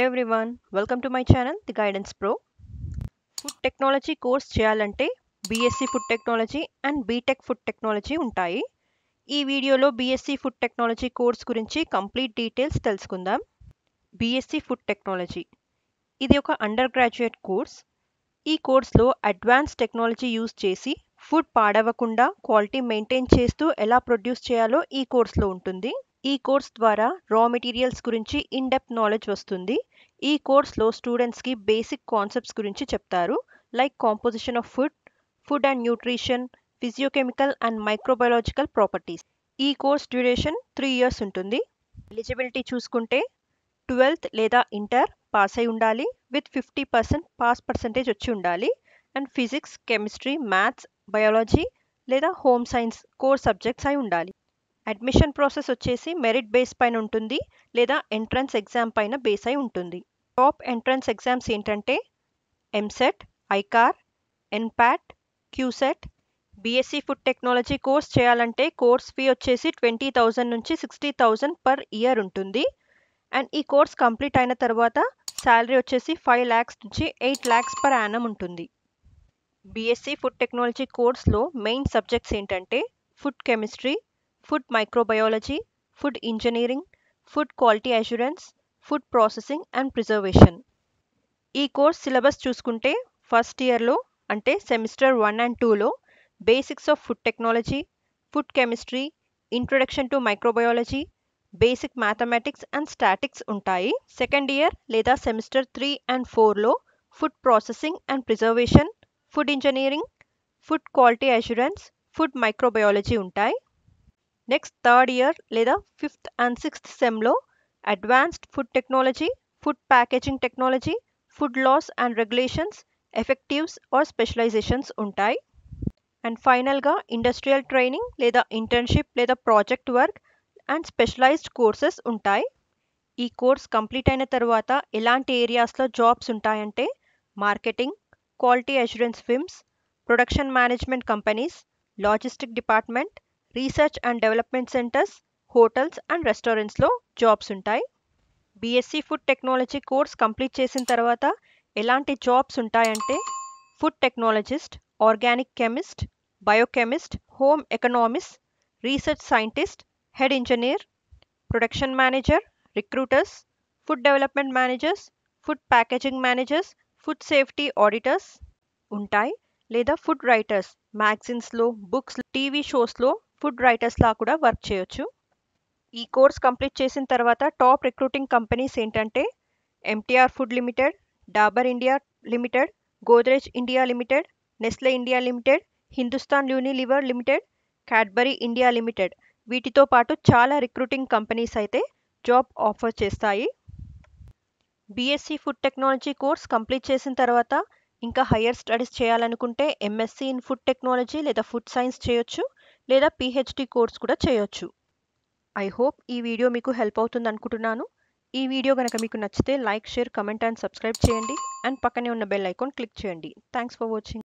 Hello everyone, welcome to my channel, The Guidance Pro. Food technology course చేయాలంటే BSc food technology and BTech food technology ఉంటాయి. ఈ వీడియోలో BSc food technology course గురించి complete details తెలుసుకుందాం. BSc food technology ఇది ఒక undergraduate course. ఈ కోర్స్లో అడ్వాన్స్ టెక్నాలజీ యూజ్ చేసి ఫుడ్ పాడవకుండా క్వాలిటీ మెయింటైన్ చేస్తూ ఎలా ప్రొడ్యూస్ చేయాలో ఈ కోర్స్లో ఉంటుంది. ఈ కోర్స్ ద్వారా రా మెటీరియల్స్ గురించి ఇన్ డెప్త్ నాలెడ్జ్ వస్తుంది. ఈ కోర్స్లో స్టూడెంట్స్కి బేసిక్ కాన్సెప్ట్స్ గురించి చెప్తారు, like composition of food, food and nutrition, physiochemical and microbiological properties. ఈ కోర్స్ డ్యూరేషన్ 3 years ఉంటుంది. ఎలిజిబిలిటీ చూసుకుంటే 12th లేదా ఇంటర్ పాస్ అయి ఉండాలి విత్ 50% పాస్ పర్సంటేజ్ వచ్చి ఉండాలి. And physics, chemistry, maths, biology లేదా హోమ్ సైన్స్ కోర్ సబ్జెక్ట్స్ అయి ఉండాలి. అడ్మిషన్ ప్రాసెస్ వచ్చేసి మెరిట్ బేస్ పైన ఉంటుంది లేదా ఎంట్రన్స్ ఎగ్జామ్ పైన బేస్ అయి ఉంటుంది. టాప్ ఎంట్రన్స్ ఎగ్జామ్స్ ఏంటంటే EAMCET, ICAR, NPAT, CUCET. BSc food technology course చేయాలంటే కోర్స్ ఫీ వచ్చేసి 20,000 నుంచి 60,000 పర్ ఇయర్ ఉంటుంది. అండ్ ఈ కోర్స్ కంప్లీట్ అయిన తర్వాత శాలరీ వచ్చేసి 5 lakhs నుంచి 8 lakhs పర్ యానం ఉంటుంది. బీఎస్సీ ఫుడ్ టెక్నాలజీ కోర్స్లో మెయిన్ సబ్జెక్ట్స్ ఏంటంటే food chemistry, food microbiology, food engineering, food quality assurance, food processing and preservation. ఈ కోర్స్ సిలబస్ చూసుకుంటే ఫస్ట్ ఇయర్లో అంటే సెమిస్టర్ 1 and 2లో basics of food technology, food chemistry, introduction to microbiology, basic mathematics and statics ఉంటాయి. Second year లేదా semester 3 and 4లో food processing and preservation, food engineering, food quality assurance, food microbiology ఉంటాయి. Next third year లేదా 5th and 6th సెమ్లో advanced food technology, food packaging technology, food laws and regulations, electives or specializations ఉంటాయి. And ఫైనల్గా industrial training లేదా internship లేదా project work and specialized courses ఉంటాయి. ఈ course complete అయిన తర్వాత ఎలాంటి ఏరియాస్లో జాబ్స్ ఉంటాయంటే marketing, quality assurance firms, production management companies, logistic department, research and development centres, hotels and రెస్టారెంట్స్లో జాబ్స్ ఉంటాయి. BSc food technology course complete చేసిన తర్వాత ఎలాంటి జాబ్స్ ఉంటాయంటే food technologist, organic chemist, biochemist, home economist, research scientist, head engineer, production manager, recruiters, food development managers, food packaging managers, food safety auditors ఉంటాయి. లేదా food writers, మ్యాగజైన్స్లో, books, TV షోస్లో food రైటర్స్లా కూడా వర్క్ చేయొచ్చు. ఈ కోర్స్ కంప్లీట్ చేసిన తర్వాత టాప్ రిక్రూటింగ్ కంపెనీస్ ఏంటంటే MTR food limited, Dabur India limited, Godrej India limited, Nestle India limited, Hindustan Unilever limited, Cadbury India limited. వీటితో పాటు చాలా రిక్రూటింగ్ కంపెనీస్ అయితే జాబ్ ఆఫర్ చేస్తాయి. BSc food technology course complete చేసిన తర్వాత ఇంకా హయ్యర్ స్టడీస్ చేయాలనుకుంటే ఎంఎస్సీ ఇన్ ఫుడ్ టెక్నాలజీ లేదా ఫుడ్ సైన్స్ చేయొచ్చు, లేదా పిహెచ్డి కోర్స్ కూడా చేయొచ్చు. ఐ హోప్ ఈ వీడియో మీకు హెల్ప్ అవుతుంది అనుకుంటున్నాను. ఈ వీడియో కనుక మీకు నచ్చితే like, share, comment and subscribe చేయండి. అండ్ పక్కనే ఉన్న బెల్ ఐకాన్ క్లిక్ చేయండి. Thanks for watching.